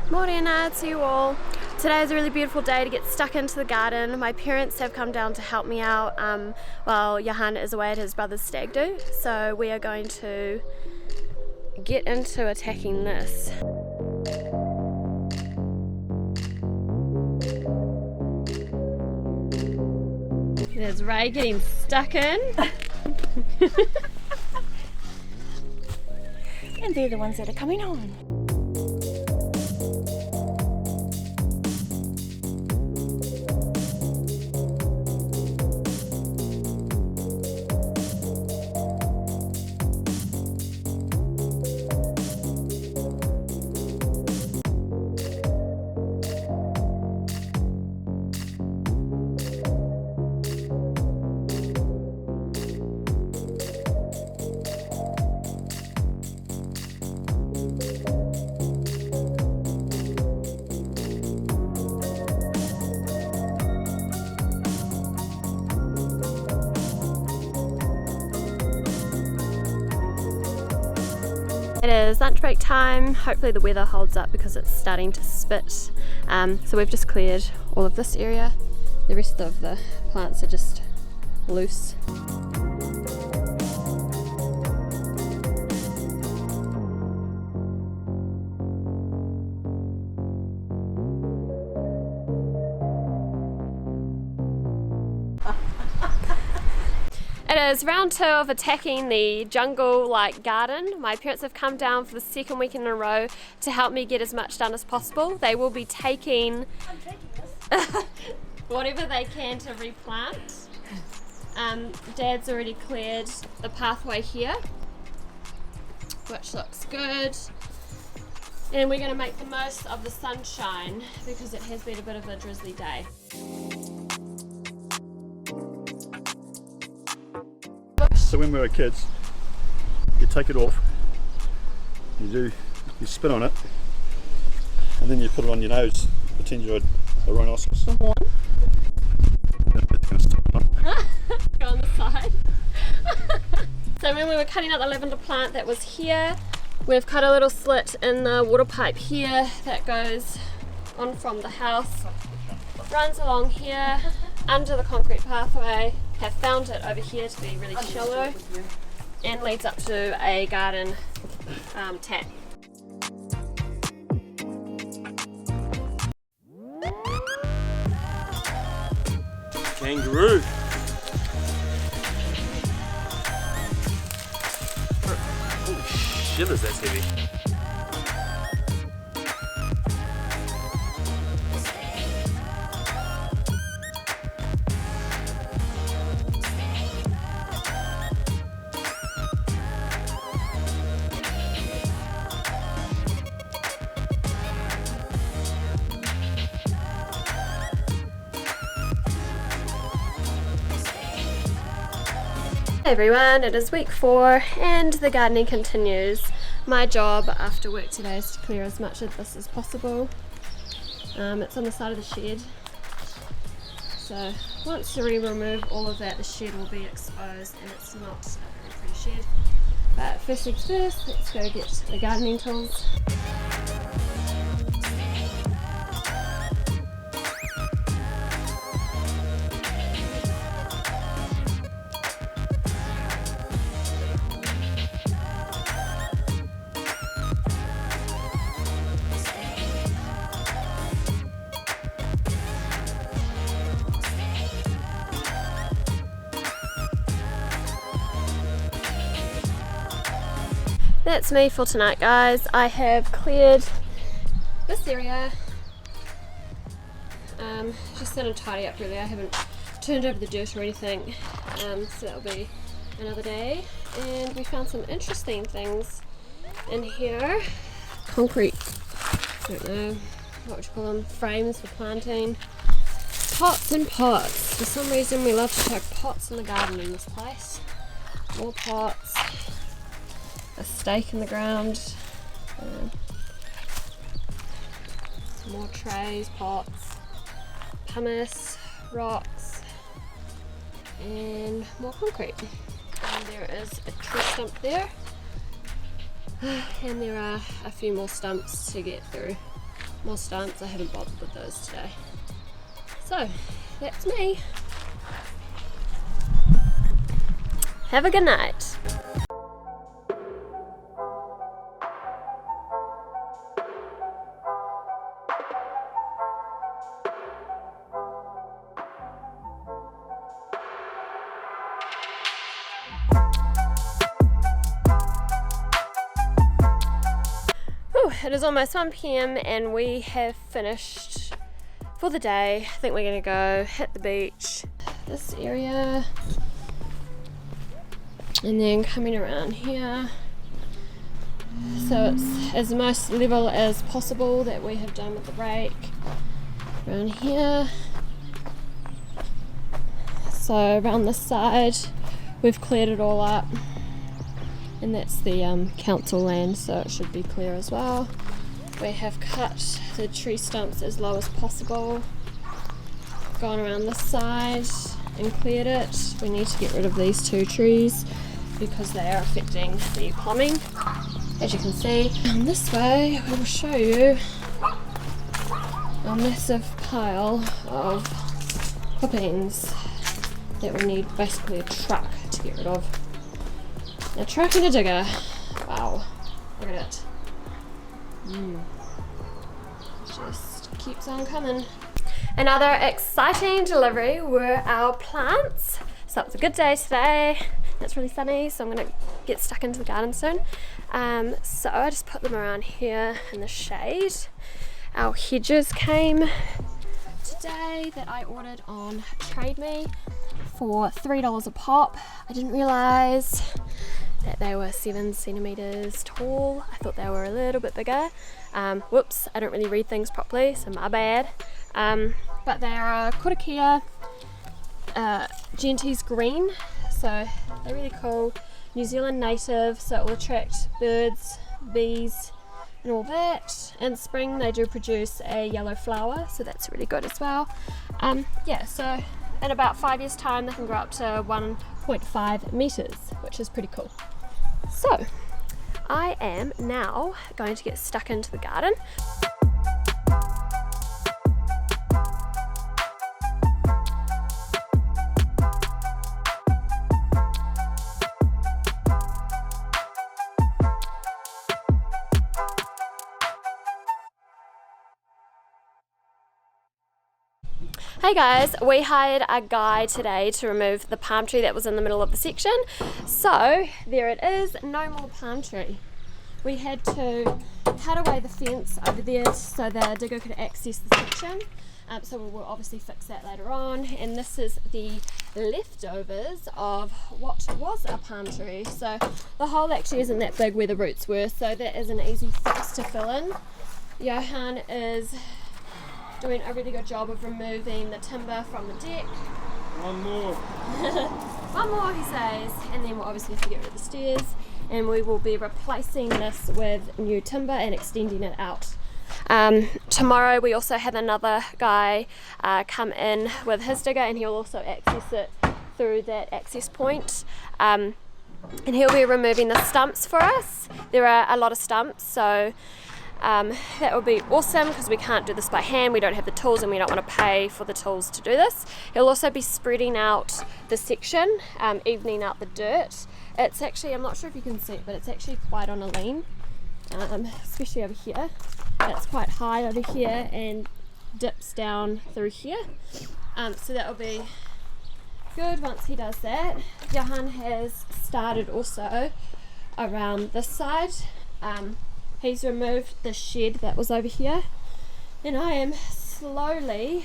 Morena to you all. Today is a really beautiful day to get stuck into the garden. My parents have come down to help me out while Johan is away at his brother's stag do. So we are going to get into attacking this. There's Ray getting stuck in. And they're the ones that are coming on. It is lunch break time. Hopefully the weather holds up because it's starting to spit. So we've just cleared all of this area. The rest of the plants are just loose. It is round 2 of attacking the jungle-like garden. My parents have come down for the second week in a row to help me get as much done as possible. They will be taking whatever they can to replant. Dad's already cleared the pathway here, which looks good. And we're going to make the most of the sunshine because it has been a bit of a drizzly day. So when we were kids, you take it off, you spin on it, and then you put it on your nose, pretend you're a rhinoceros. The horn. Go on the side. So when we were cutting out the lavender plant that was here, we've cut a little slit in the water pipe here that goes on from the house, runs along here, under the concrete pathway. Have found it over here to be really shallow and leads up to a garden tap. Kangaroo. Holy shivers, that's heavy. Hey everyone, it is week 4 and the gardening continues. My job after work today is to clear as much of this as possible. It's on the side of the shed, so once we remove all of that, the shed will be exposed and it's not a very pretty shed. But first things first, let's go get the gardening tools. That's me for tonight, guys. I have cleared this area. Just gonna tidy up really. I haven't turned over the dirt or anything, so that'll be another day. And we found some interesting things in here. Concrete, I don't know, what would you call them? Frames for planting. Pots and pots. For some reason we love to chuck pots in the garden in this place. More pots. A stake in the ground, some more trays, pots, pumice, rocks, and more concrete. And there is a tree stump there, and there are a few more stumps to get through. more stumps. I haven't bothered with those today. So that's me. Have a good night. It is almost 1 p.m. and we have finished for the day. I think we're gonna go hit the beach, this area, and then coming around here. So it's as most level as possible that we have done with the rake. Around here. So around this side we've cleared it all up. And that's the council land, so it should be clear as well. We have cut the tree stumps as low as possible, gone around this side and cleared it. We need to get rid of these 2 trees because they are affecting the plumbing, as you can see. And this way we will show you a massive pile of clippings that we need basically a truck to get rid of. A truck and a digger. Wow, look at it. Just keeps on coming. Another exciting delivery were our plants. So it was a good day today. It's really sunny, so I'm gonna get stuck into the garden soon. So I just put them around here in the shade. Our hedges came today that I ordered on Trade Me for $3 a pop. I didn't realise that they were 7 centimeters tall. I thought they were a little bit bigger. Whoops, I don't really read things properly, so my bad. But they are Kotakia Genties green, so they're really cool. New Zealand native, so it will attract birds, bees, and all that. In spring they do produce a yellow flower, so that's really good as well. Yeah, so in about 5 years time they can grow up to 1.5 meters, which is pretty cool. So I am now going to get stuck into the garden. Hey guys, we hired a guy today to remove the palm tree that was in the middle of the section. So there it is, no more palm tree. We had to cut away the fence over there so the digger could access the section. So we will obviously fix that later on. And this is the leftovers of what was a palm tree. So the hole actually isn't that big where the roots were, so that is an easy fix to fill in. Johan is doing a really good job of removing the timber from the deck. One more. One more, he says, and then we'll obviously have to get rid of the stairs, and we will be replacing this with new timber and extending it out. Tomorrow we also have another guy come in with his digger, and he'll also access it through that access point. And he'll be removing the stumps for us. There are a lot of stumps, so that would be awesome because we can't do this by hand. We don't have the tools and we don't want to pay for the tools to do this. He'll also be spreading out the section, evening out the dirt. It's actually, I'm not sure if you can see it, but it's actually quite on a lean, especially over here. It's quite high over here and dips down through here. So that will be good once he does that. Johan has started also around this side. He's removed the shed that was over here, and I am slowly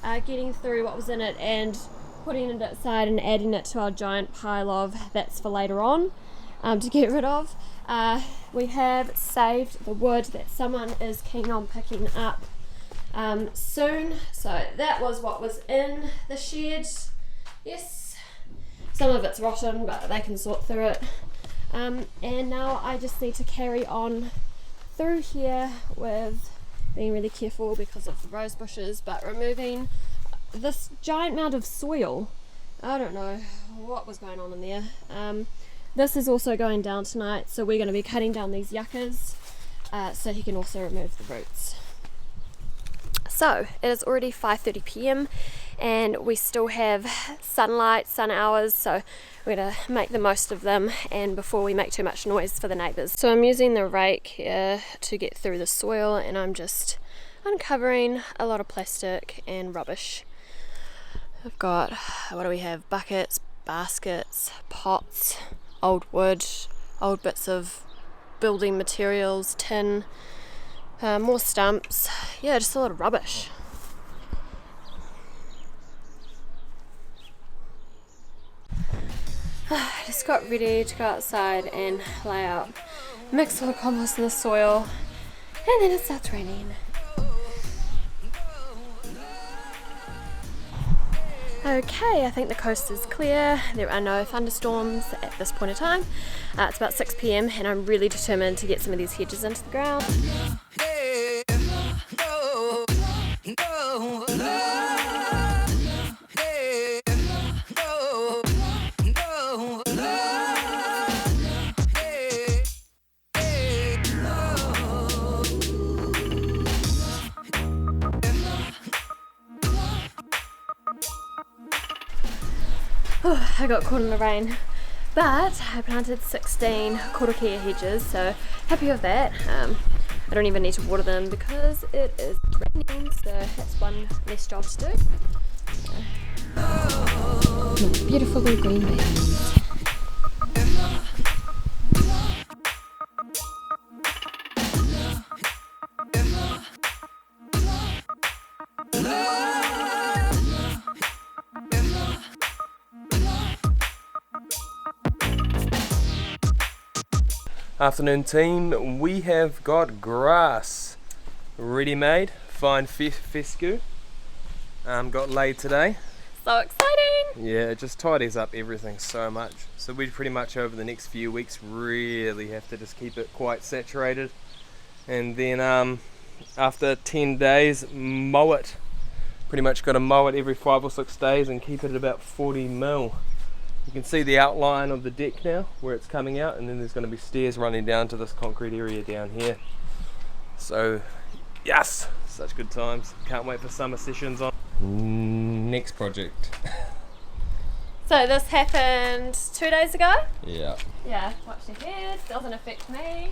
getting through what was in it and putting it aside and adding it to our giant pile of that's for later on to get rid of. We have saved the wood that someone is keen on picking up soon, so that was what was in the shed. Yes, some of it's rotten, but they can sort through it. And now I just need to carry on through here with being really careful because of the rose bushes, but removing this giant amount of soil. I don't know what was going on in there. This is also going down tonight, so we're going to be cutting down these yuccas so he can also remove the roots. So it is already 5:30 p.m. and we still have sunlight, sun hours, so we're going to make the most of them and before we make too much noise for the neighbours. So I'm using the rake here to get through the soil, and I'm just uncovering a lot of plastic and rubbish. I've got, what do we have, buckets, baskets, pots, old wood, old bits of building materials, tin, more stumps, yeah, just a lot of rubbish. I just got ready to go outside and lay out, mix all the compost in the soil, and then it starts raining. Okay, I think the coast is clear. There are no thunderstorms at this point in time. It's about 6 p.m. and I'm really determined to get some of these hedges into the ground. I got caught in the rain, but I planted 16 korokia hedges, so happy with that. I don't even need to water them because it is raining, so that's one less job to do. Beautiful little green leaves. Afternoon team, we have got grass ready made, fine fescue, got laid today. So exciting! Yeah, it just tidies up everything so much. So we pretty much over the next few weeks really have to just keep it quite saturated, and then after 10 days mow it. Pretty much got to mow it every 5 or 6 days and keep it at about 40 mil. You can see the outline of the deck now where it's coming out, and then there's going to be stairs running down to this concrete area down here. So yes, such good times. Can't wait for summer sessions on. Next project. So this happened 2 days ago? Yeah. Yeah, watch your head, doesn't affect me.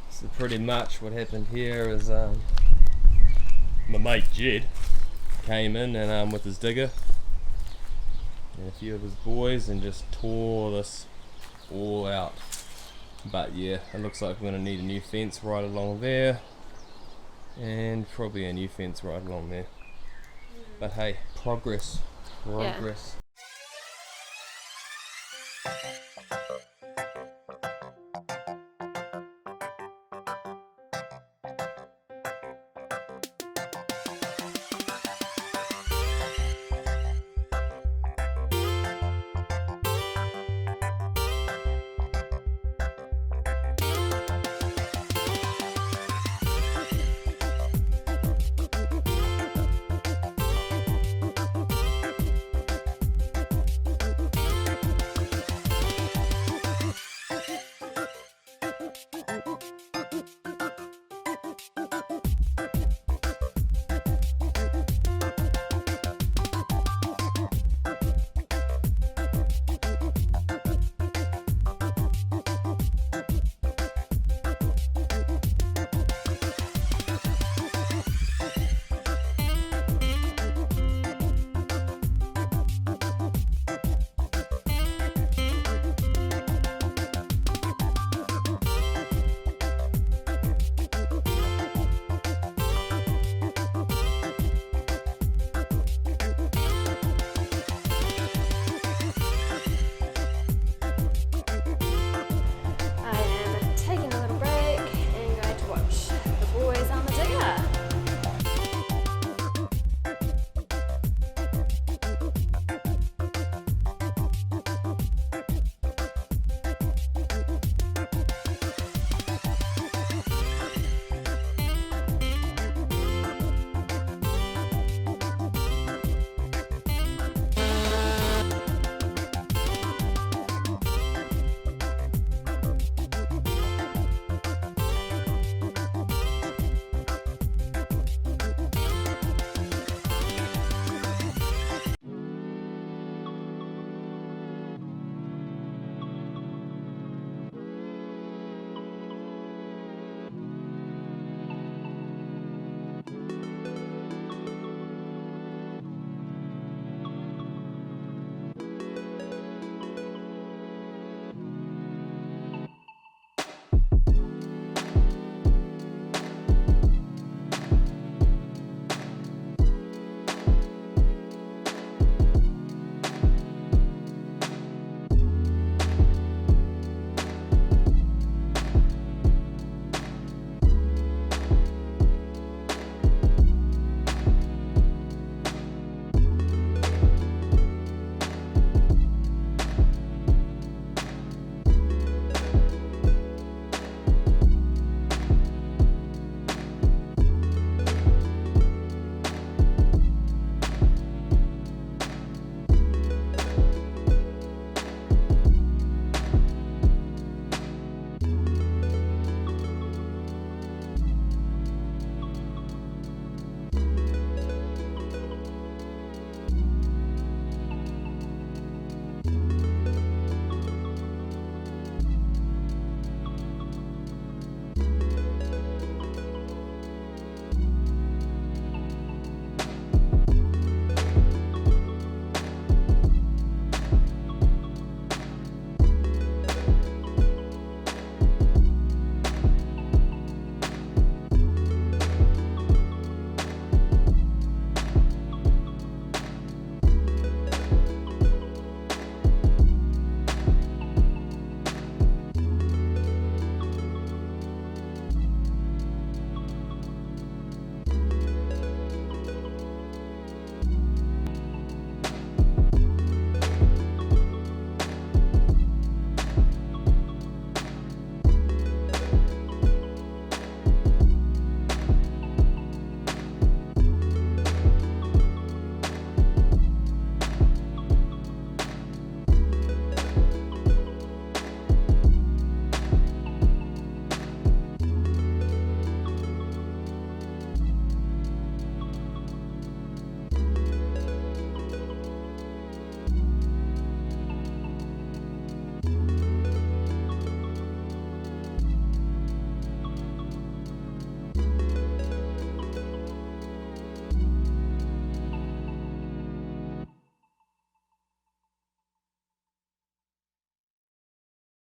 So pretty much what happened here is my mate Jed came in and with his digger and a few of his boys and just tore this all out. But yeah, it looks like we're going to need a new fence right along there and probably a new fence right along there. But hey, progress. Yeah.